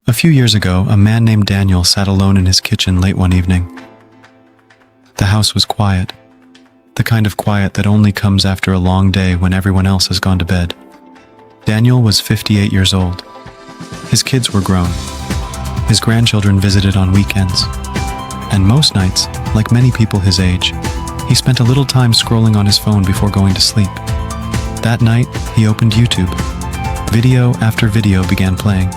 A few years ago, a man named Daniel sat alone in his kitchen late one evening. The house was quiet, the kind of quiet that only comes after a long day when everyone else has gone to bed. Daniel was 58 years old. His kids were grown. His grandchildren visited on weekends. And most nights, like many people his age, he spent a little time scrolling on his phone before going to sleep. That night, he opened YouTube. Video after video began playing.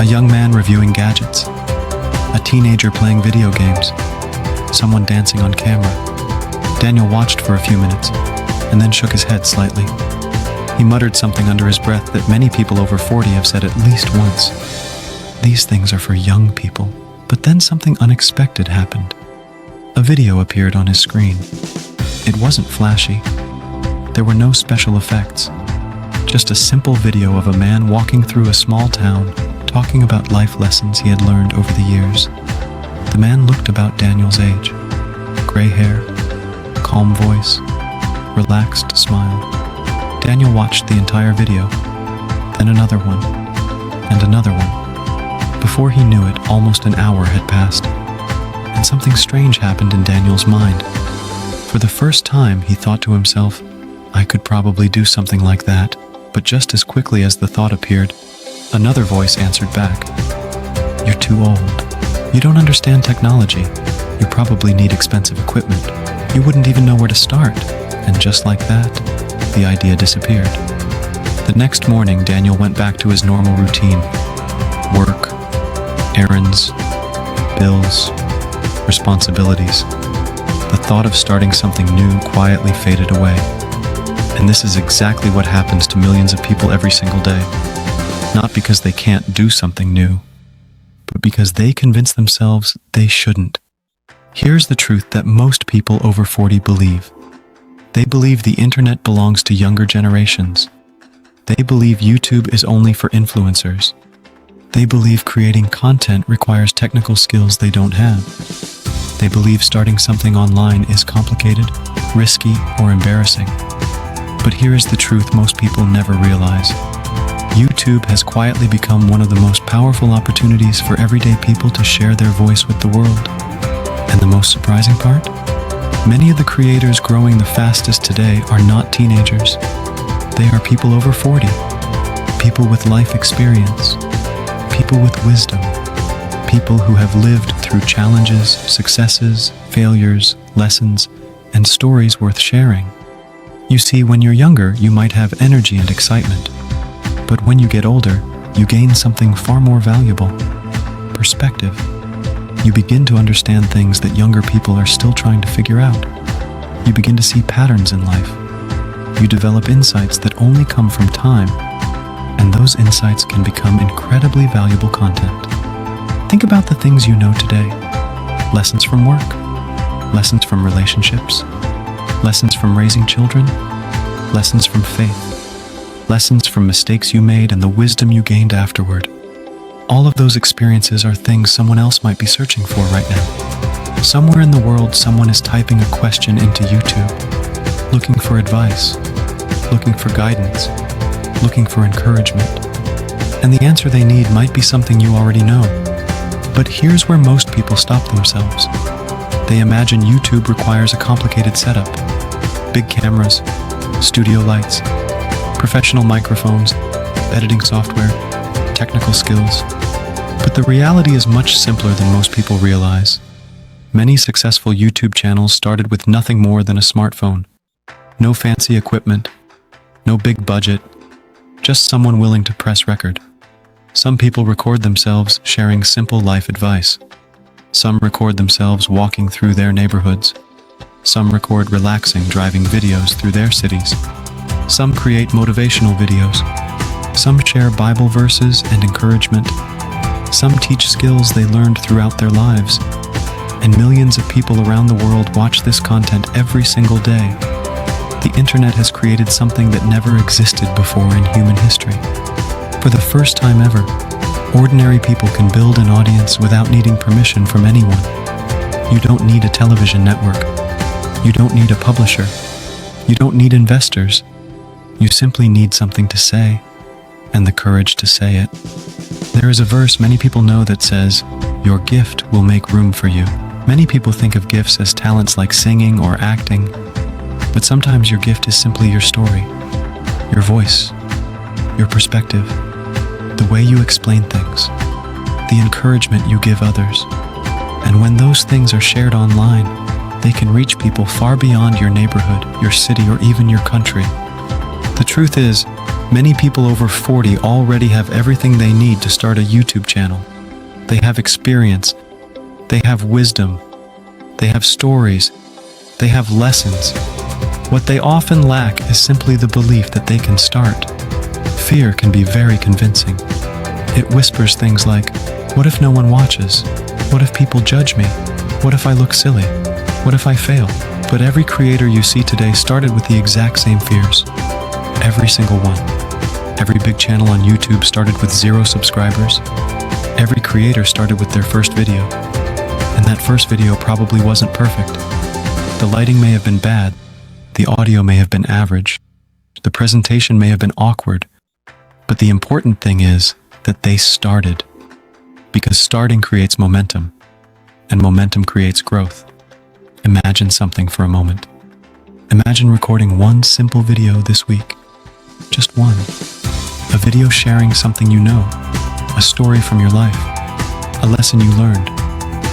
A young man reviewing gadgets. A teenager playing video games. Someone dancing on camera. Daniel watched for a few minutes, and then shook his head slightly. He muttered something under his breath that many people over 40 have said at least once. These things are for young people. But then something unexpected happened. A video appeared on his screen. It wasn't flashy. There were no special effects. Just a simple video of a man walking through a small town, talking about life lessons he had learned over the years. The man looked about Daniel's age. Gray hair, calm voice, relaxed smile. Daniel watched the entire video, then another one, and another one. Before he knew it, almost an hour had passed, and something strange happened in Daniel's mind. For the first time, he thought to himself, I could probably do something like that, but just as quickly as the thought appeared, another voice answered back. You're too old. You don't understand technology. You probably need expensive equipment. You wouldn't even know where to start. And just like that, the idea disappeared. The next morning, Daniel went back to his normal routine. Work, errands, bills, responsibilities. The thought of starting something new quietly faded away. And this is exactly what happens to millions of people every single day. Not because they can't do something new, but because they convince themselves they shouldn't. Here's the truth that most people over 40 believe. They believe the internet belongs to younger generations. They believe YouTube is only for influencers. They believe creating content requires technical skills they don't have. They believe starting something online is complicated, risky, or embarrassing. But here is the truth most people never realize. YouTube has quietly become one of the most powerful opportunities for everyday people to share their voice with the world. And the most surprising part? Many of the creators growing the fastest today are not teenagers. They are people over 40, people with life experience, people with wisdom, people who have lived through challenges, successes, failures, lessons, and stories worth sharing. You see, when you're younger, you might have energy and excitement. But when you get older, you gain something far more valuable: perspective. You begin to understand things that younger people are still trying to figure out. You begin to see patterns in life. You develop insights that only come from time, and those insights can become incredibly valuable content. Think about the things you know today. Lessons from work, lessons from relationships, lessons from raising children, lessons from faith, lessons from mistakes you made and the wisdom you gained afterward. All of those experiences are things someone else might be searching for right now. Somewhere in the world, someone is typing a question into YouTube, looking for advice, looking for guidance, looking for encouragement. And the answer they need might be something you already know. But here's where most people stop themselves. They imagine YouTube requires a complicated setup. Big cameras, studio lights, professional microphones, editing software, technical skills. But the reality is much simpler than most people realize. Many successful YouTube channels started with nothing more than a smartphone. No fancy equipment, no big budget, just someone willing to press record. Some people record themselves sharing simple life advice. Some record themselves walking through their neighborhoods. Some record relaxing driving videos through their cities. Some create motivational videos. Some share Bible verses and encouragement. Some teach skills they learned throughout their lives. And millions of people around the world watch this content every single day. The internet has created something that never existed before in human history. For the first time ever, ordinary people can build an audience without needing permission from anyone. You don't need a television network. You don't need a publisher. You don't need investors. You simply need something to say, and the courage to say it. There is a verse many people know that says, "Your gift will make room for you." Many people think of gifts as talents like singing or acting, but sometimes your gift is simply your story, your voice, your perspective, the way you explain things, the encouragement you give others. And when those things are shared online, they can reach people far beyond your neighborhood, your city, or even your country. The truth is, many people over 40 already have everything they need to start a YouTube channel. They have experience, they have wisdom, they have stories, they have lessons. What they often lack is simply the belief that they can start. Fear can be very convincing. It whispers things like, what if no one watches? What if people judge me? What if I look silly? What if I fail? But every creator you see today started with the exact same fears. Every single one. Every big channel on YouTube started with 0 subscribers. Every creator started with their first video. And that first video probably wasn't perfect. The lighting may have been bad. The audio may have been average. The presentation may have been awkward. But the important thing is that they started. Because starting creates momentum. And momentum creates growth. Imagine something for a moment. Imagine recording one simple video this week. Just one. A video sharing something you know, a story from your life, a lesson you learned,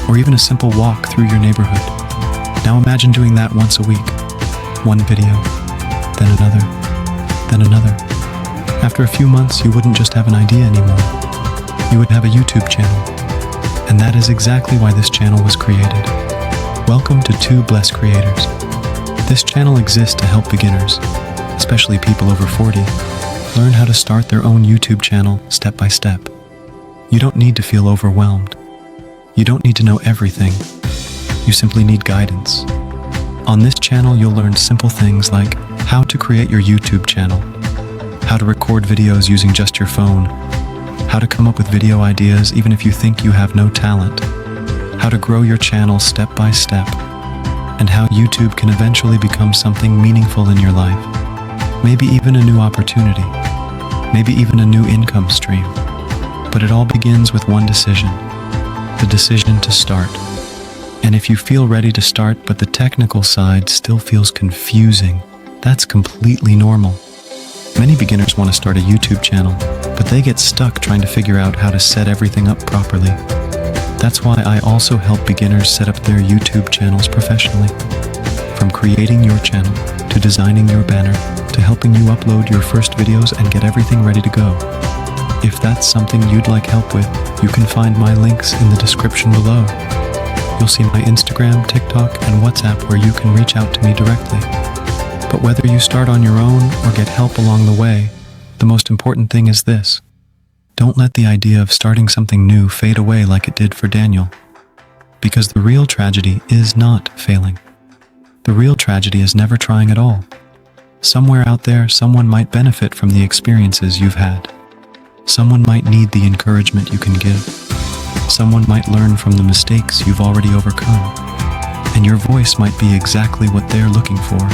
or even a simple walk through your neighborhood. Now imagine doing that once a week. One video, then another, then another. After a few months, you wouldn't just have an idea anymore. You would have a YouTube channel. And that is exactly why this channel was created. Welcome to Two Blessed Creators. This channel exists to help beginners, especially people over 40, learn how to start their own YouTube channel step by step. You don't need to feel overwhelmed. You don't need to know everything. You simply need guidance. On this channel, you'll learn simple things like how to create your YouTube channel, how to record videos using just your phone, how to come up with video ideas even if you think you have no talent, how to grow your channel step by step, and how YouTube can eventually become something meaningful in your life. Maybe even a new opportunity, maybe even a new income stream. But it all begins with one decision, the decision to start. And if you feel ready to start, but the technical side still feels confusing, that's completely normal. Many beginners want to start a YouTube channel, but they get stuck trying to figure out how to set everything up properly. That's why I also help beginners set up their YouTube channels professionally. From creating your channel, to designing your banner, to helping you upload your first videos and get everything ready to go. If that's something you'd like help with, you can find my links in the description below. You'll see my Instagram, TikTok, and WhatsApp where you can reach out to me directly. But whether you start on your own or get help along the way, the most important thing is this. Don't let the idea of starting something new fade away like it did for Daniel. Because the real tragedy is not failing. The real tragedy is never trying at all. Somewhere out there, someone might benefit from the experiences you've had. Someone might need the encouragement you can give. Someone might learn from the mistakes you've already overcome. And your voice might be exactly what they're looking for.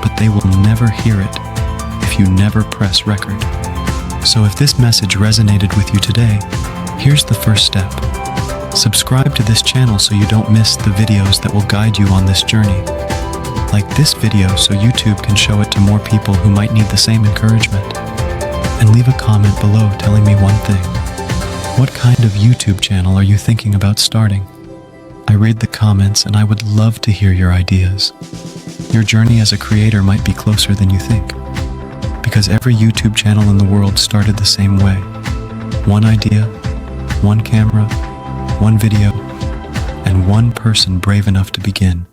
But they will never hear it if you never press record. So if this message resonated with you today, here's the first step. Subscribe to this channel so you don't miss the videos that will guide you on this journey. Like this video so YouTube can show it to more people who might need the same encouragement. And leave a comment below telling me one thing. What kind of YouTube channel are you thinking about starting? I read the comments and I would love to hear your ideas. Your journey as a creator might be closer than you think. Because every YouTube channel in the world started the same way. One idea, one camera, one video, and one person brave enough to begin.